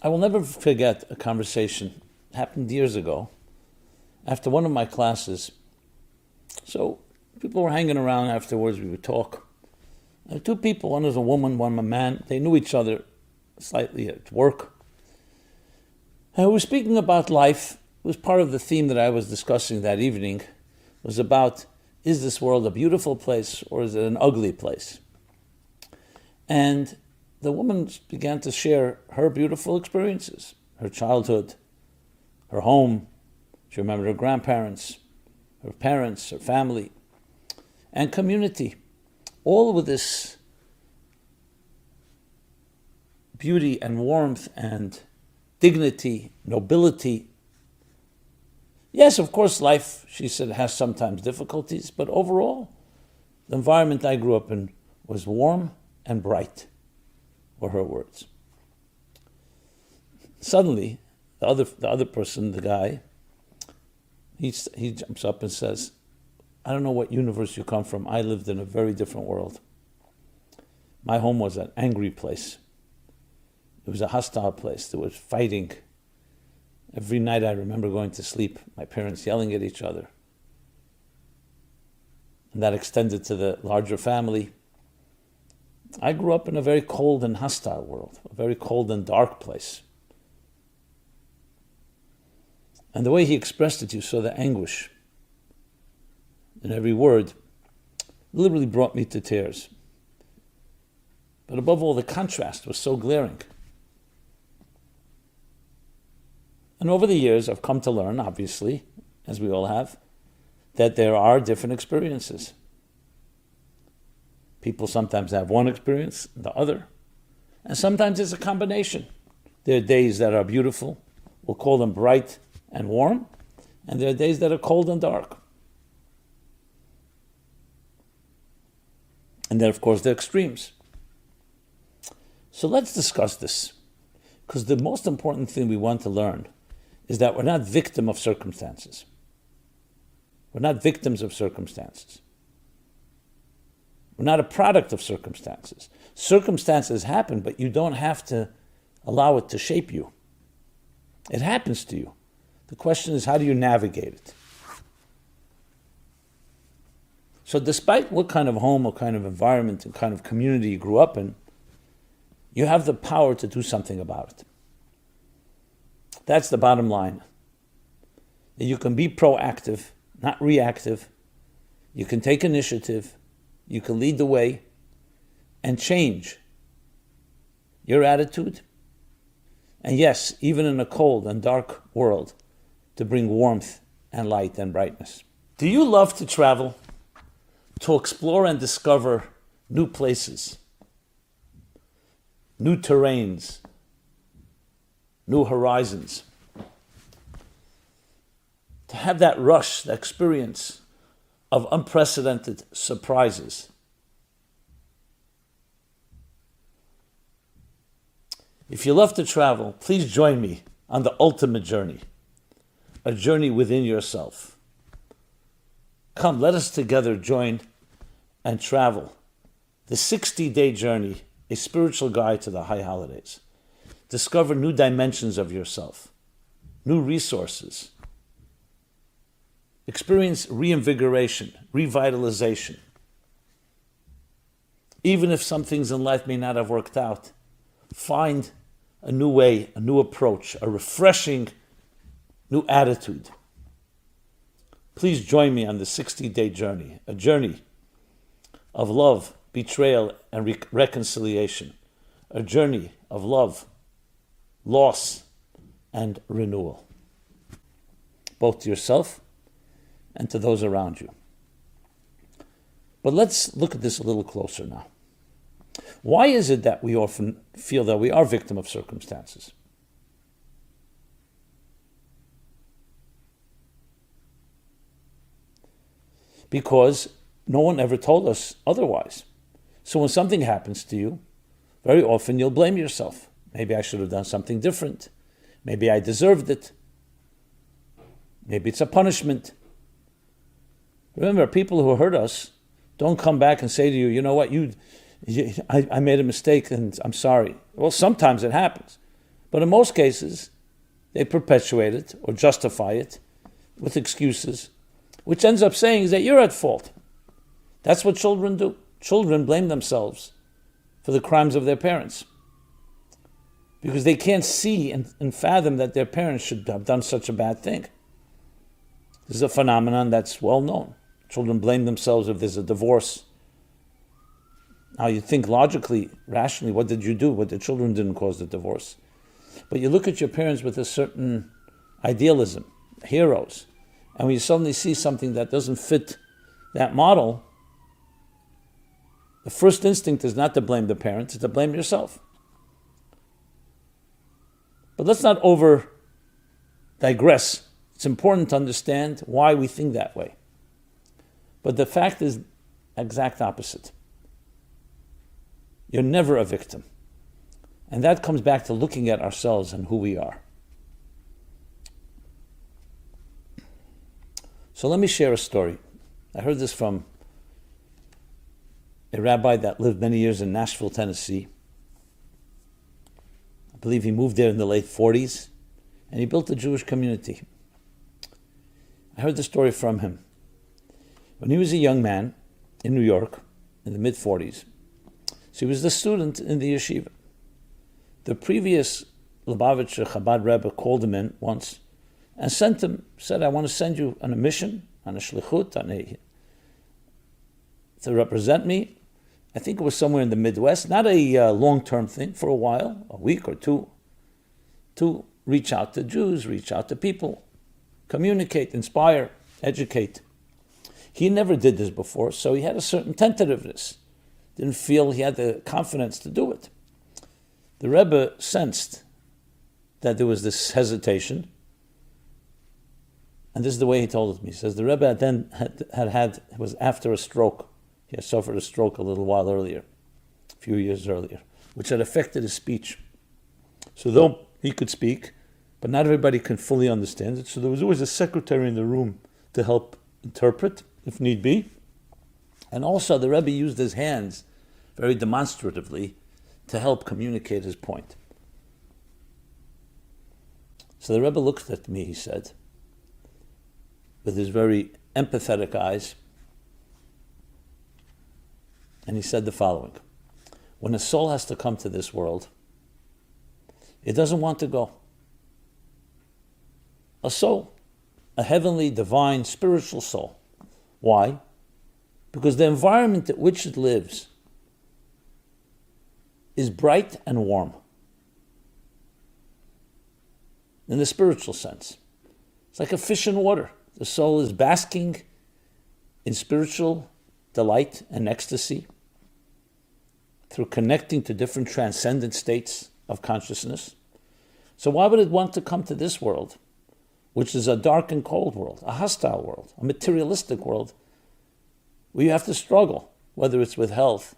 I will never forget a conversation, happened years ago, after one of my classes. So people were hanging around afterwards, we would talk. Two people, one was a woman, one a man, they knew each other slightly at work. And we were speaking about life. It was part of the theme that I was discussing that evening, was about, is this world a beautiful place or is it an ugly place? And the woman began to share her beautiful experiences, her childhood, her home. She remembered her grandparents, her parents, her family, and community, all with this beauty and warmth and dignity, nobility. Yes, of course, life, she said, has sometimes difficulties, but overall, the environment I grew up in was warm and bright, were her words. Suddenly, the other person, the guy, he jumps up and says, I don't know what universe you come from. I lived in a very different world. My home was an angry place. It was a hostile place. There was fighting. Every night I remember going to sleep, my parents yelling at each other. And that extended to the larger family. I grew up in a very cold and hostile world, a very cold and dark place. And the way he expressed it, you saw the anguish in every word, literally brought me to tears. But above all, the contrast was so glaring. And over the years, I've come to learn, obviously, as we all have, that there are different experiences. People sometimes have one experience, the other. And sometimes it's a combination. There are days that are beautiful, we'll call them bright and warm, and there are days that are cold and dark. And then, of course, the extremes. So let's discuss this, because the most important thing we want to learn is that we're not victim of circumstances. We're not victims of circumstances. We're not a product of circumstances. Circumstances happen, but you don't have to allow it to shape you. It happens to you. The question is, how do you navigate it? So despite what kind of home, what kind of environment, and kind of community you grew up in, you have the power to do something about it. That's the bottom line. That you can be proactive, not reactive. You can take initiative. You can lead the way and change your attitude. And yes, even in a cold and dark world, to bring warmth and light and brightness. Do you love to travel, to explore and discover new places, new terrains, new horizons? To have that rush, that experience of unprecedented surprises. If you love to travel, please join me on the ultimate journey, a journey within yourself. Come, let us together join and travel the 60-day journey, a spiritual guide to the high holidays. Discover new dimensions of yourself, new resources. Experience reinvigoration, revitalization. Even if some things in life may not have worked out, find a new way, a new approach, a refreshing new attitude. Please join me on the 60-day journey, a journey of love, betrayal, and reconciliation, a journey of love, loss, and renewal, both to yourself and to those around you. But let's look at this a little closer now. Why is it that we often feel that we are victim of circumstances? Because no one ever told us otherwise. So when something happens to you, very often you'll blame yourself. Maybe I should have done something different. Maybe I deserved it. Maybe it's a punishment. Remember, people who hurt us don't come back and say to you, you know what, I made a mistake and I'm sorry. Well, sometimes it happens. But in most cases, they perpetuate it or justify it with excuses, which ends up saying is that you're at fault. That's what children do. Children blame themselves for the crimes of their parents because they can't see and fathom that their parents should have done such a bad thing. This is a phenomenon that's well known. Children blame themselves if there's a divorce. Now you think logically, rationally, what did you do? What the children didn't cause the divorce. But you look at your parents with a certain idealism, heroes, and when you suddenly see something that doesn't fit that model, the first instinct is not to blame the parents, it's to blame yourself. But let's not over digress. It's important to understand why we think that way. But the fact is exact opposite. You're never a victim. And that comes back to looking at ourselves and who we are. So let me share a story. I heard this from a rabbi that lived many years in Nashville, Tennessee. I believe he moved there in the late 40s, and he built a Jewish community. I heard the story from him. When he was a young man in New York, in the mid-40s, so he was the student in the yeshiva. The previous Lubavitcher Chabad Rebbe called him in once and said, I want to send you on a mission, on a shlichut, to represent me. I think it was somewhere in the Midwest, not a long-term thing, for a while, a week or two, to reach out to Jews, reach out to people, communicate, inspire, educate. He never did this before, so he had a certain tentativeness. Didn't feel he had the confidence to do it. The Rebbe sensed that there was this hesitation, and this is the way he told it to me. He says the Rebbe then was after a stroke. He had suffered a stroke a little while earlier, a few years earlier, which had affected his speech. So though he could speak, but not everybody can fully understand it, so there was always a secretary in the room to help interpret, if need be. And also the Rebbe used his hands very demonstratively to help communicate his point. So the Rebbe looked at me, he said, with his very empathetic eyes, and he said the following: when a soul has to come to this world, it doesn't want to go. A soul, a heavenly, divine, spiritual soul. Why? Because the environment at which it lives is bright and warm. In the spiritual sense. It's like a fish in water. The soul is basking in spiritual delight and ecstasy through connecting to different transcendent states of consciousness. So why would it want to come to this world, which is a dark and cold world, a hostile world, a materialistic world, where you have to struggle, whether it's with health,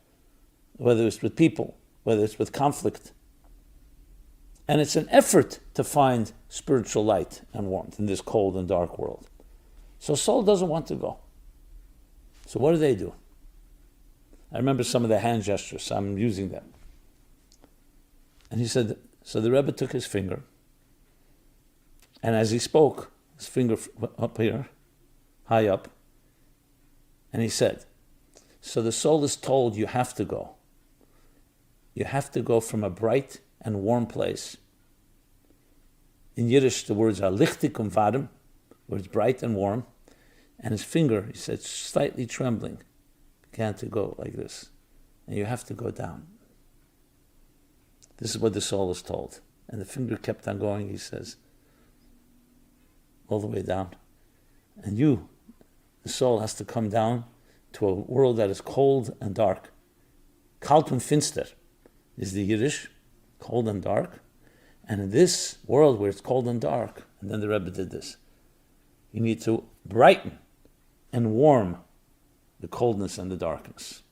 whether it's with people, whether it's with conflict. And it's an effort to find spiritual light and warmth in this cold and dark world. So soul doesn't want to go. So what do? I remember some of the hand gestures, so I'm using them. And he said, so the Rebbe took his finger, and as he spoke, his finger up here, high up, and he said, so the soul is told you have to go. You have to go from a bright and warm place. In Yiddish, the words are lichtig und warm, where it's bright and warm. And his finger, he said, slightly trembling, began to go like this. And you have to go down. This is what the soul is told. And the finger kept on going, he says, all the way down. And you, the soul, has to come down to a world that is cold and dark. Kalt und finster is the Yiddish, cold and dark. And in this world where it's cold and dark, and then the Rebbe did this, you need to brighten and warm the coldness and the darkness.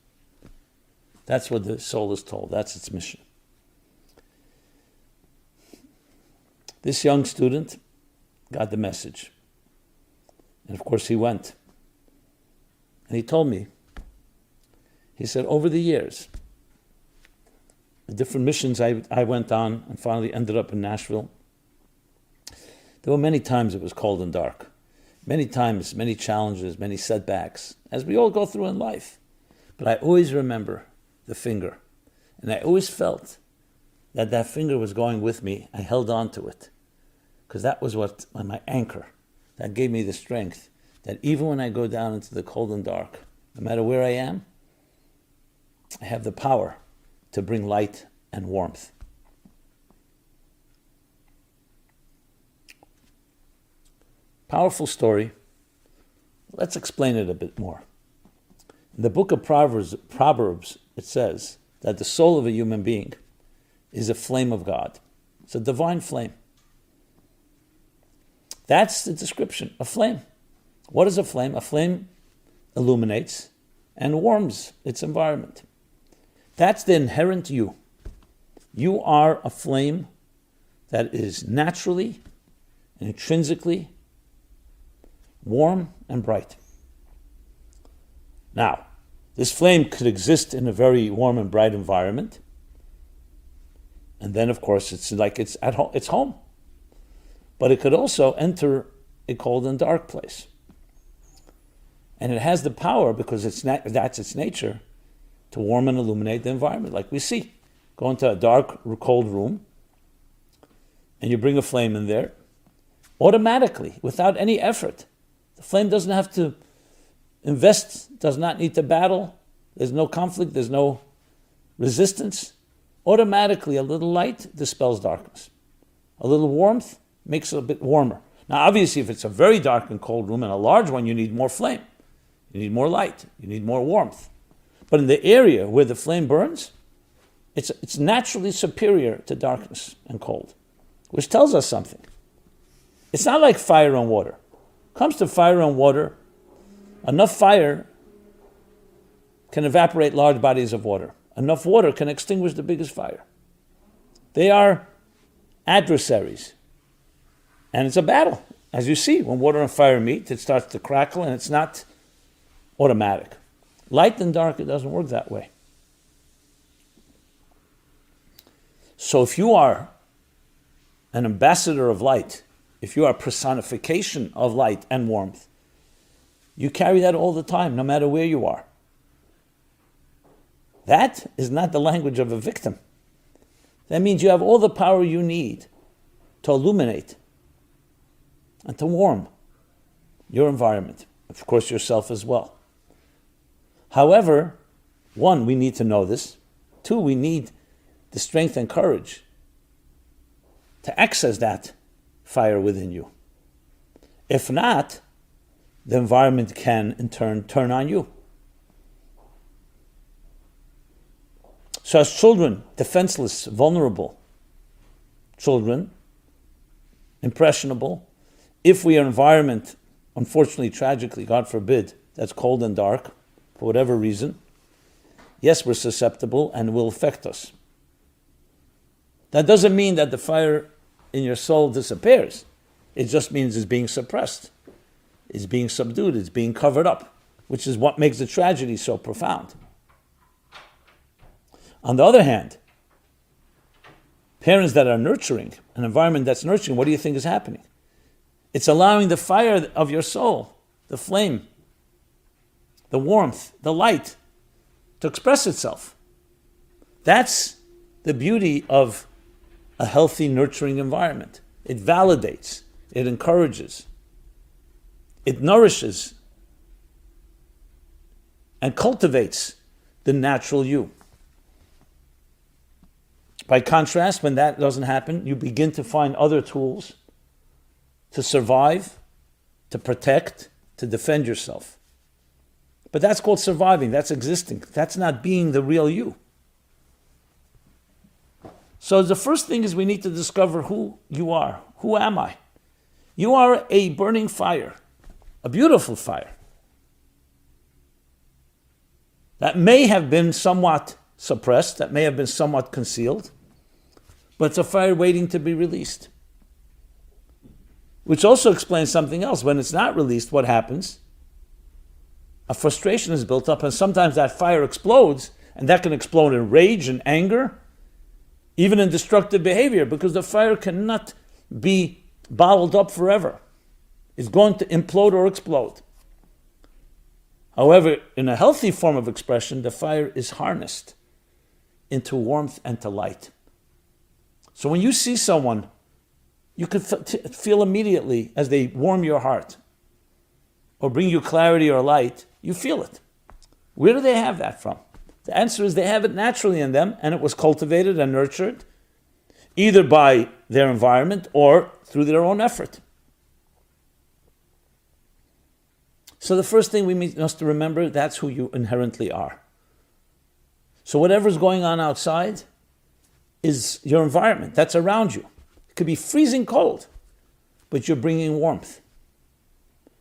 That's what the soul is told. That's its mission. This young student got the message. And of course he went. And he told me, he said, over the years, the different missions I went on and finally ended up in Nashville, there were many times it was cold and dark. Many times, many challenges, many setbacks, as we all go through in life. But I always remember the finger. And I always felt that that finger was going with me. I held on to it. Because that was what my anchor. That gave me the strength. That even when I go down into the cold and dark, no matter where I am, I have the power to bring light and warmth. Powerful story. Let's explain it a bit more. In the book of Proverbs, it says that the soul of a human being is a flame of God. It's a divine flame. That's the description, a flame. What is a flame? A flame illuminates and warms its environment. That's the inherent you. You are a flame that is naturally and intrinsically warm and bright. Now, this flame could exist in a very warm and bright environment. And then, of course, it's like it's at home. It's home. But it could also enter a cold and dark place. And it has the power, because that's its nature, to warm and illuminate the environment. Like we see, go into a dark, cold room, and you bring a flame in there, automatically, without any effort. The flame doesn't have to invest, does not need to battle. There's no conflict, there's no resistance. Automatically, a little light dispels darkness. A little warmth makes it a bit warmer. Now, obviously, if it's a very dark and cold room and a large one, you need more flame. You need more light. You need more warmth. But in the area where the flame burns, it's naturally superior to darkness and cold, which tells us something. It's not like fire and water. Comes to fire and water, enough fire can evaporate large bodies of water. Enough water can extinguish the biggest fire. They are adversaries. And it's a battle. As you see, when water and fire meet, it starts to crackle, and it's not automatic. Light and dark, it doesn't work that way. So if you are an ambassador of light, if you are a personification of light and warmth, you carry that all the time, no matter where you are. That is not the language of a victim. That means you have all the power you need to illuminate and to warm your environment, of course yourself as well. However, one, we need to know this. Two, we need the strength and courage to access that fire within you. If not, the environment can in turn on you. So as children, defenseless, vulnerable children, impressionable, if we are in an environment, unfortunately, tragically, God forbid, that's cold and dark, for whatever reason, yes, we're susceptible and it will affect us. That doesn't mean that the fire in your soul disappears. It just means it's being suppressed. It's being subdued. It's being covered up, which is what makes the tragedy so profound. On the other hand, parents that are nurturing, an environment that's nurturing, what do you think is happening? It's allowing the fire of your soul, the flame, the warmth, the light, to express itself. That's the beauty of a healthy, nurturing environment. It validates, it encourages, it nourishes, and cultivates the natural you. By contrast, when that doesn't happen, you begin to find other tools to survive, to protect, to defend yourself. But that's called surviving, that's existing. That's not being the real you. So the first thing is we need to discover who you are. Who am I? You are a burning fire, a beautiful fire, that may have been somewhat suppressed, that may have been somewhat concealed, but it's a fire waiting to be released. Which also explains something else. When it's not released, what happens? A frustration is built up, and sometimes that fire explodes, and that can explode in rage and anger, even in destructive behavior, because the fire cannot be bottled up forever. It's going to implode or explode. However, in a healthy form of expression, the fire is harnessed into warmth and to light. So when you see someone, you can feel immediately as they warm your heart or bring you clarity or light, you feel it. Where do they have that from? The answer is they have it naturally in them, and it was cultivated and nurtured either by their environment or through their own effort. So the first thing we must remember, that's who you inherently are. So whatever's going on outside is your environment. That's around you. It could be freezing cold, but you're bringing warmth.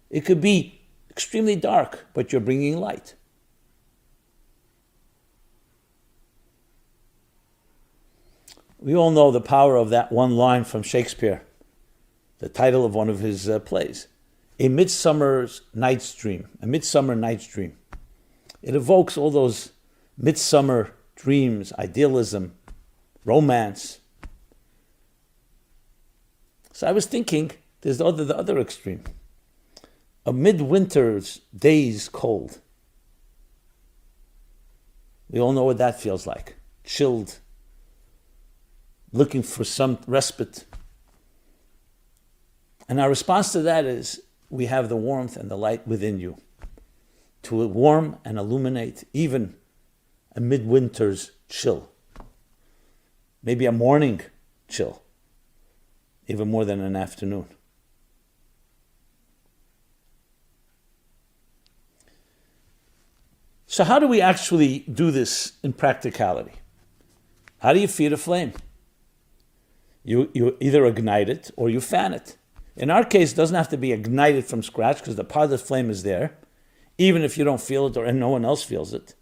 It could be extremely dark, but you're bringing light. We all know the power of that one line from Shakespeare, the title of one of his plays, A Midsummer Night's Dream. A Midsummer Night's Dream. It evokes all those midsummer dreams, idealism, romance. So I was thinking, there's the other extreme. A midwinter's day's cold. We all know what that feels like. Chilled, looking for some respite. And our response to that is, we have the warmth and the light within you to warm and illuminate even a midwinter's chill. Maybe a morning chill, even more than an afternoon. So how do we actually do this in practicality? How do you feed a flame? You either ignite it or you fan it. In our case, it doesn't have to be ignited from scratch because the part of the flame is there, even if you don't feel it and no one else feels it.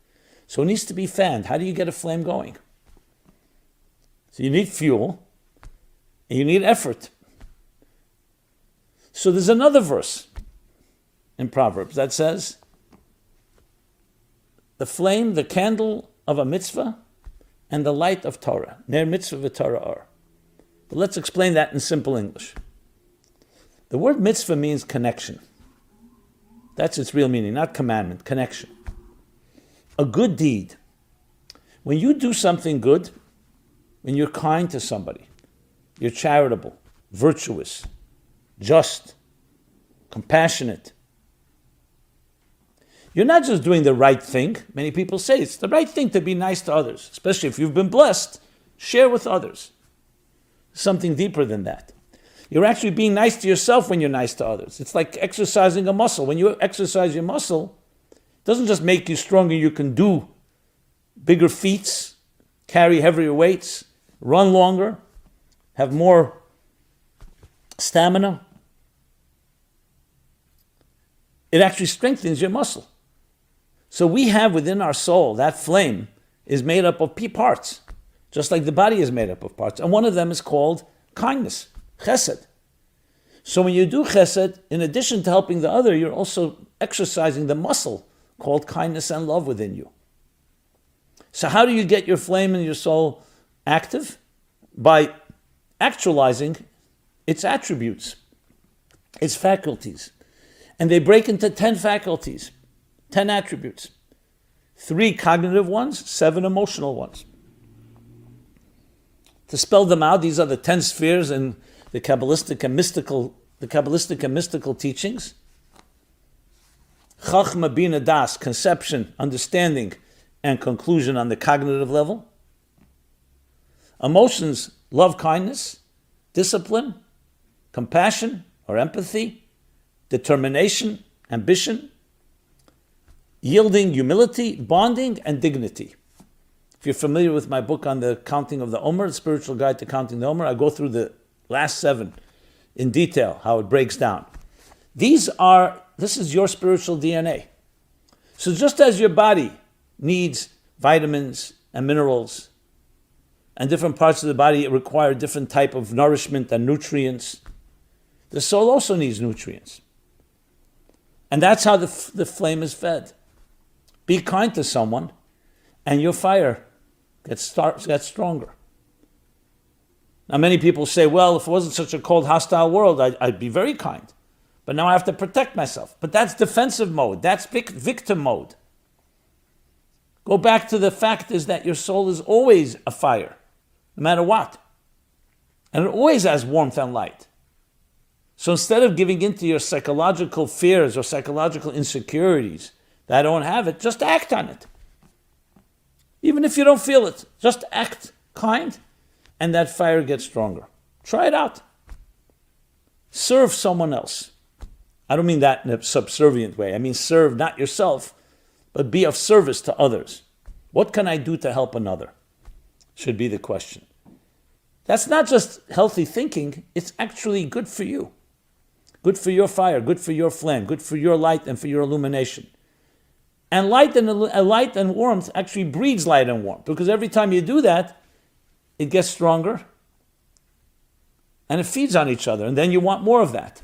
So it needs to be fanned. How do you get a flame going? So you need fuel and you need effort. So there's another verse in Proverbs that says, the flame, the candle of a mitzvah, and the light of Torah. Ner mitzvah v'Torah are. But let's explain that in simple English. The word mitzvah means connection. That's its real meaning, not commandment, connection. A good deed. When you do something good, when you're kind to somebody, you're charitable, virtuous, just, compassionate. You're not just doing the right thing. Many people say it's the right thing to be nice to others, especially if you've been blessed. Share with others. Something deeper than that. You're actually being nice to yourself when you're nice to others. It's like exercising a muscle. When you exercise your muscle, it doesn't just make you stronger. You can do bigger feats, carry heavier weights, run longer, have more stamina. It actually strengthens your muscle. So we have within our soul, that flame is made up of parts, just like the body is made up of parts. And one of them is called kindness, chesed. So when you do chesed, in addition to helping the other, you're also exercising the muscle called kindness and love within you. So how do you get your flame in your soul active? By actualizing its attributes, its faculties. And they break into 10 faculties, 10 attributes. 3 cognitive ones, 7 emotional ones. To spell them out, these are the 10 spheres in the Kabbalistic and mystical teachings. Chachma, Bina, Das, conception, understanding, and conclusion on the cognitive level. Emotions, love, kindness, discipline, compassion or empathy, determination, ambition, yielding, humility, bonding, and dignity. If you're familiar with my book on the counting of the Omer, the spiritual guide to counting the Omer, I go through the last 7 in detail, how it breaks down. This is your spiritual DNA. So just as your body needs vitamins and minerals, and different parts of the body require different type of nourishment and nutrients, the soul also needs nutrients. And that's how the flame is fed. Be kind to someone, and your fire gets stronger. Now, many people say, well, if it wasn't such a cold, hostile world, I'd be very kind. But now I have to protect myself. But that's defensive mode. That's victim mode. Go back to the fact is that your soul is always a fire, no matter what. And it always has warmth and light. So instead of giving into your psychological fears or psychological insecurities that I don't have it, just act on it. Even if you don't feel it, just act kind, and that fire gets stronger. Try it out. Serve someone else. I don't mean that in a subservient way. I mean serve not yourself, but be of service to others. What can I do to help another? Should be the question. That's not just healthy thinking, it's actually good for you. Good for your fire, good for your flame, good for your light and for your illumination. And light and warmth actually breeds light and warmth, because every time you do that, it gets stronger and it feeds on each other, and then you want more of that.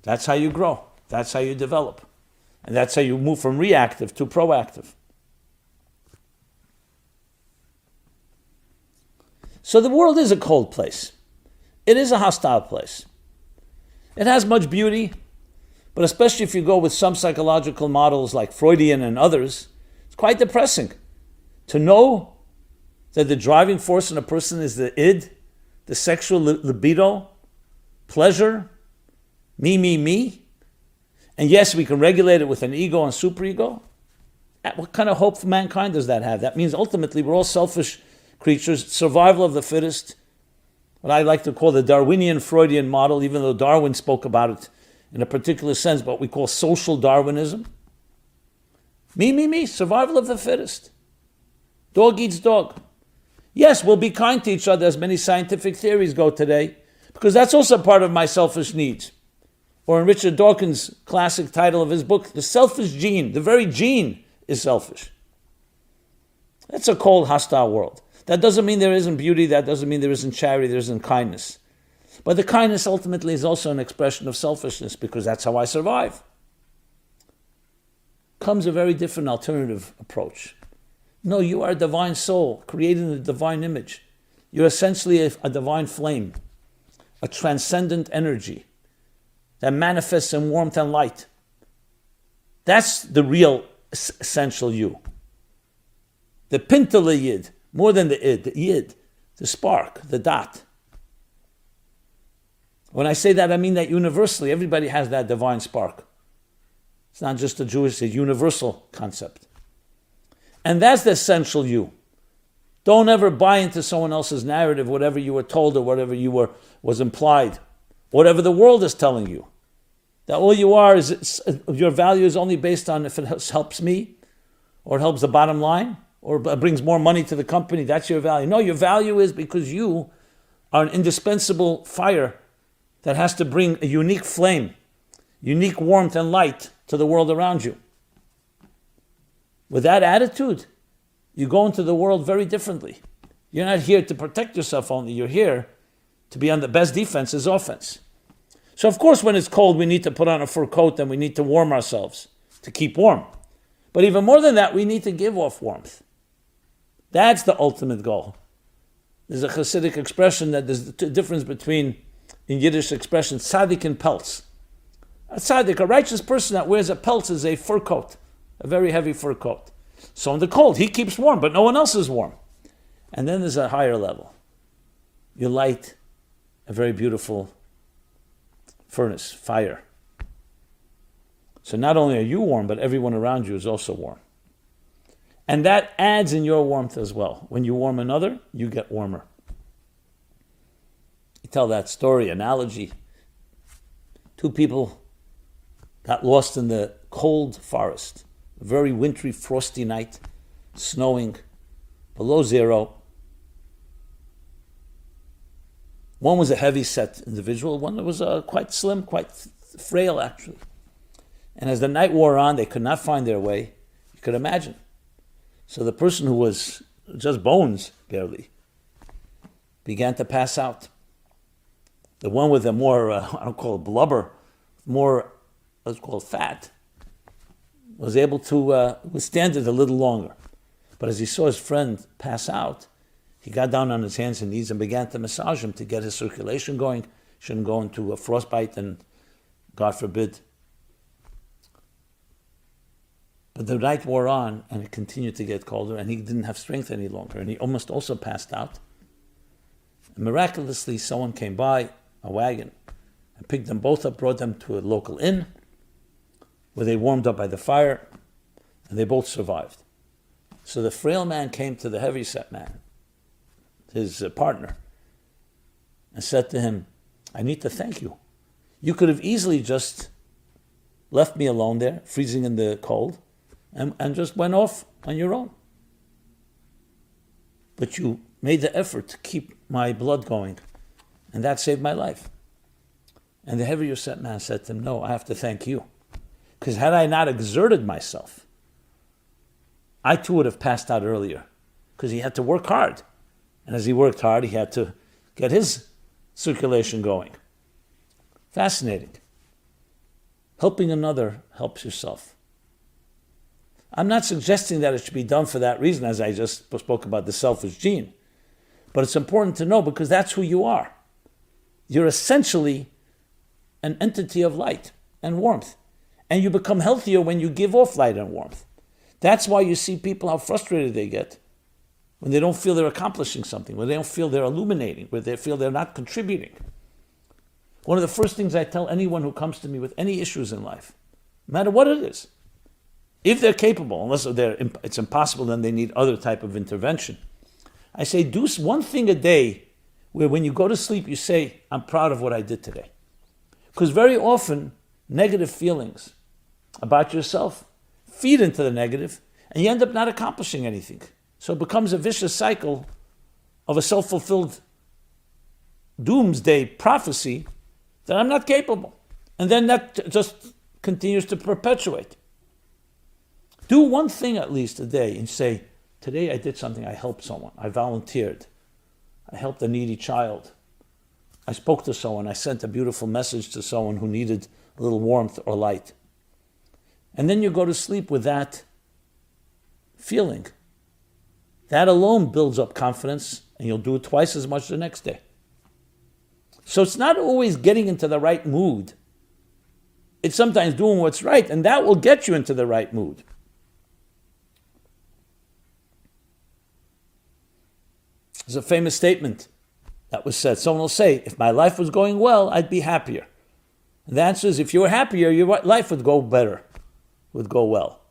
That's how you grow. That's how you develop. And that's how you move from reactive to proactive. So the world is a cold place. It is a hostile place. It has much beauty, but especially if you go with some psychological models like Freudian and others, it's quite depressing to know that the driving force in a person is the id, the sexual libido, pleasure, me. And yes, we can regulate it with an ego and superego. What kind of hope for mankind does that have? That means ultimately we're all selfish creatures, survival of the fittest, what I like to call the Darwinian Freudian model, even though Darwin spoke about it in a particular sense, what we call social Darwinism. Me, survival of the fittest. Dog eats dog. Yes, we'll be kind to each other as many scientific theories go today, because that's also part of my selfish needs. Or in Richard Dawkins' classic title of his book, The Selfish Gene, the very gene is selfish. That's a cold, hostile world. That doesn't mean there isn't beauty, that doesn't mean there isn't charity, there isn't kindness. But the kindness ultimately is also an expression of selfishness, because that's how I survive. Comes a very different alternative approach. No, you are a divine soul, created in the divine image. You're essentially a divine flame, a transcendent energy that manifests in warmth and light. That's the real essential you. The pintele yid, more than the id, the yid, the spark, the dot. When I say that, I mean that universally, everybody has that divine spark. It's not just a Jewish, it's a universal concept. And that's the essential you. Don't ever buy into someone else's narrative, whatever you were told or whatever was implied, whatever the world is telling you. That all you are is, your value is only based on if it helps me, or it helps the bottom line, or brings more money to the company, that's your value. No, your value is because you are an indispensable fire that has to bring a unique flame, unique warmth and light to the world around you. With that attitude, you go into the world very differently. You're not here to protect yourself only, you're here to be on the best defense is offense. So of course when it's cold we need to put on a fur coat and we need to warm ourselves to keep warm. But even more than that, we need to give off warmth. That's the ultimate goal. There's a Hasidic expression that there's a difference between, in Yiddish expression, tzaddik and peltz. A tzaddik, a righteous person that wears a peltz, is a fur coat, a very heavy fur coat. So in the cold, he keeps warm, but no one else is warm. And then there's a higher level. You light a very beautiful furnace, fire. So not only are you warm, but everyone around you is also warm. And that adds in your warmth as well. When you warm another, you get warmer. You tell that story, analogy. Two people got lost in the cold forest. A very wintry, frosty night, snowing, below zero. One was a heavy-set individual. One was quite slim, quite frail, actually. And as the night wore on, they could not find their way. You could imagine. So the person who was just bones, barely, began to pass out. The one with the more, I don't call it blubber, more, let's call it fat, was able to withstand it a little longer. But as he saw his friend pass out, He got down on his hands and knees and began to massage him to get his circulation going. Shouldn't go into a frostbite and, God forbid. But the night wore on and it continued to get colder and he didn't have strength any longer and he almost also passed out. And miraculously, someone came by, a wagon, and picked them both up, brought them to a local inn where they warmed up by the fire and they both survived. So the frail man came to the heavyset man, his partner, and said to him, I need to thank you. You could have easily just left me alone there, freezing in the cold, and just went off on your own. But you made the effort to keep my blood going, and that saved my life. And the heavier set man said to him, no, I have to thank you. Because had I not exerted myself, I too would have passed out earlier. Because he had to work hard. And as he worked hard, he had to get his circulation going. Fascinating. Helping another helps yourself. I'm not suggesting that it should be done for that reason, as I just spoke about the selfish gene. But it's important to know because that's who you are. You're essentially an entity of light and warmth. And you become healthier when you give off light and warmth. That's why you see people how frustrated they get when they don't feel they're accomplishing something, when they don't feel they're illuminating, when they feel they're not contributing. One of the first things I tell anyone who comes to me with any issues in life, no matter what it is, if they're capable, unless it's impossible, then they need other type of intervention. I say, do one thing a day where when you go to sleep, you say, I'm proud of what I did today. Because very often, negative feelings about yourself feed into the negative, and you end up not accomplishing anything. So it becomes a vicious cycle of a self-fulfilled doomsday prophecy that I'm not capable. And then that just continues to perpetuate. Do one thing at least a day and say, today I did something, I helped someone, I volunteered, I helped a needy child, I spoke to someone, I sent a beautiful message to someone who needed a little warmth or light. And then you go to sleep with that feeling. That alone builds up confidence, and you'll do it twice as much the next day. So it's not always getting into the right mood. It's sometimes doing what's right, and that will get you into the right mood. There's a famous statement that was said. Someone will say, if my life was going well, I'd be happier. And the answer is, if you were happier, your life would go better, would go well.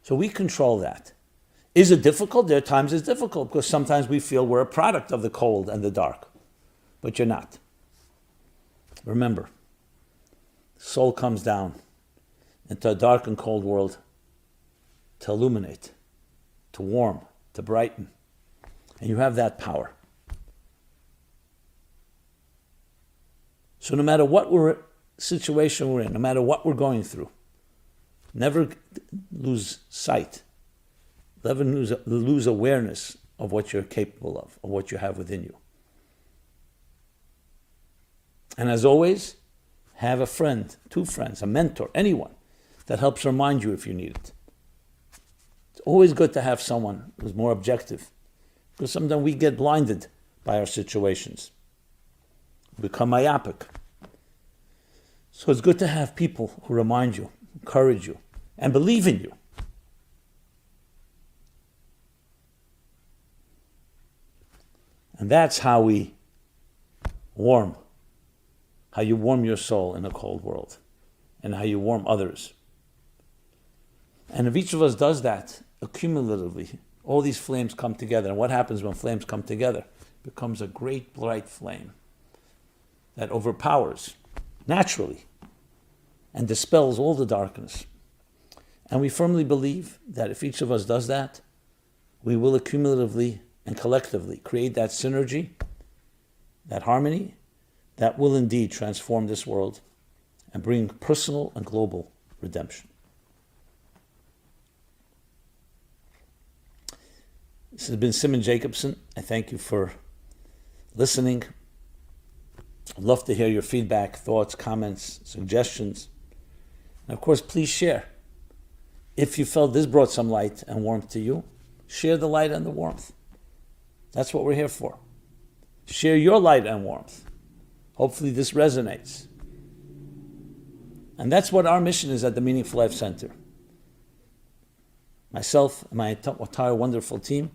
So we control that. Is it difficult? There are times it's difficult because sometimes we feel we're a product of the cold and the dark. But you're not. Remember, the soul comes down into a dark and cold world to illuminate, to warm, to brighten. And you have that power. So no matter what situation we're in, no matter what we're going through, never lose sight. Never lose awareness of what you're capable of what you have within you. And as always, have a friend, 2 friends, a mentor, anyone that helps remind you if you need it. It's always good to have someone who's more objective, because sometimes we get blinded by our situations. We become myopic. So it's good to have people who remind you, encourage you, and believe in you. And that's how we warm, how you warm your soul in a cold world, and how you warm others. And if each of us does that, accumulatively, all these flames come together. And what happens when flames come together? It becomes a great bright flame that overpowers naturally and dispels all the darkness. And we firmly believe that if each of us does that, we will accumulatively and collectively create that synergy, that harmony, that will indeed transform this world and bring personal and global redemption. This has been Simon Jacobson. I thank you for listening. I'd love to hear your feedback, thoughts, comments, suggestions. And of course, please share. If you felt this brought some light and warmth to you, share the light and the warmth. That's what we're here for. Share your light and warmth. Hopefully this resonates. And that's what our mission is at the Meaningful Life Center. Myself and my entire wonderful team,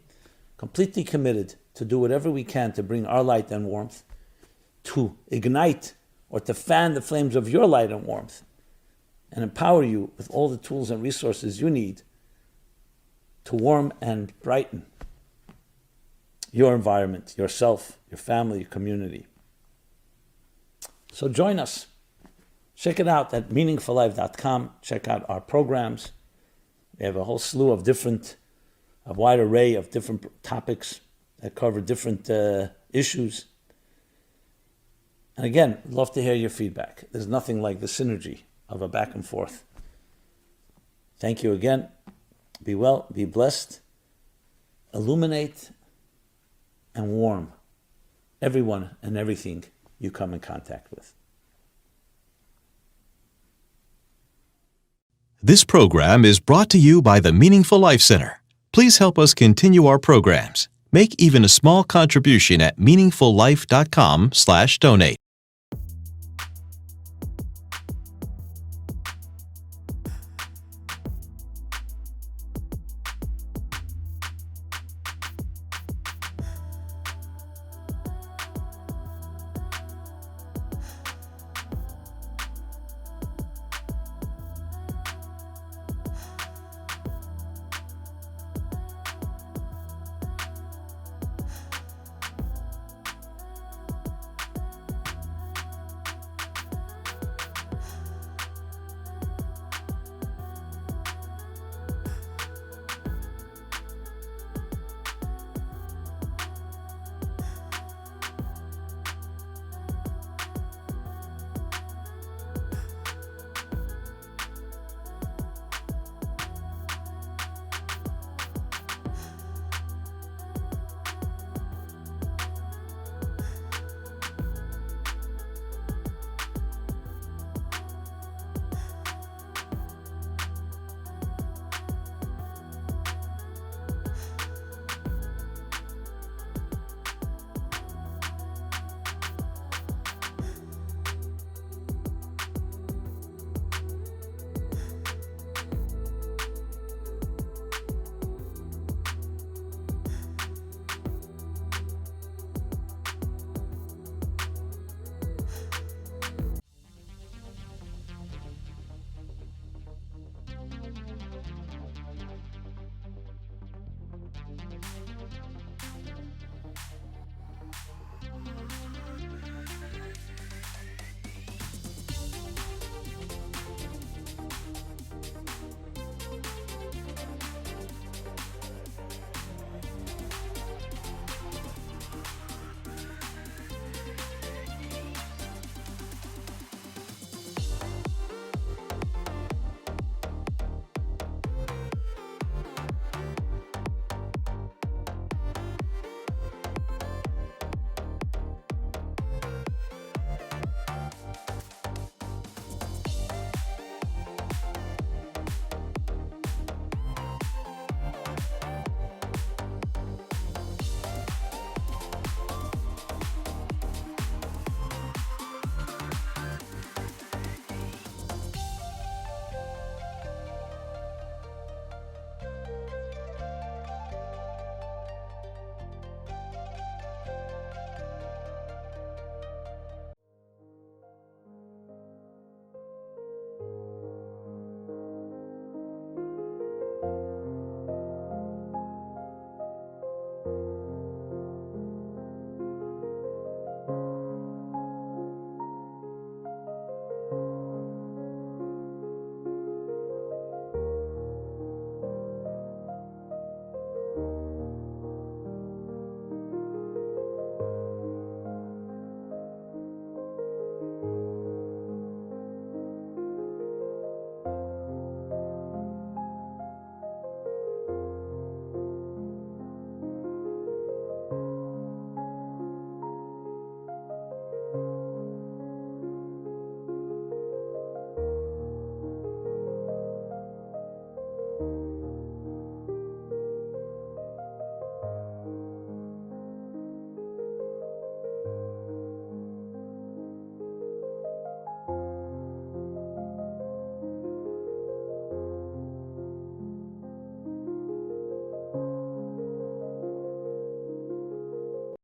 completely committed to do whatever we can to bring our light and warmth, to ignite or to fan the flames of your light and warmth, and empower you with all the tools and resources you need to warm and brighten your environment, yourself, your family, your community. So join us. Check it out at meaningfullife.com. Check out our programs. We have a whole slew of a wide array of different topics that cover different issues. And again, we'd love to hear your feedback. There's nothing like the synergy of a back and forth. Thank you again. Be well, be blessed. Illuminate and warm everyone and everything you come in contact with. This program is brought to you by the Meaningful Life Center. Please help us continue our programs. Make even a small contribution at meaningfullife.com/donate.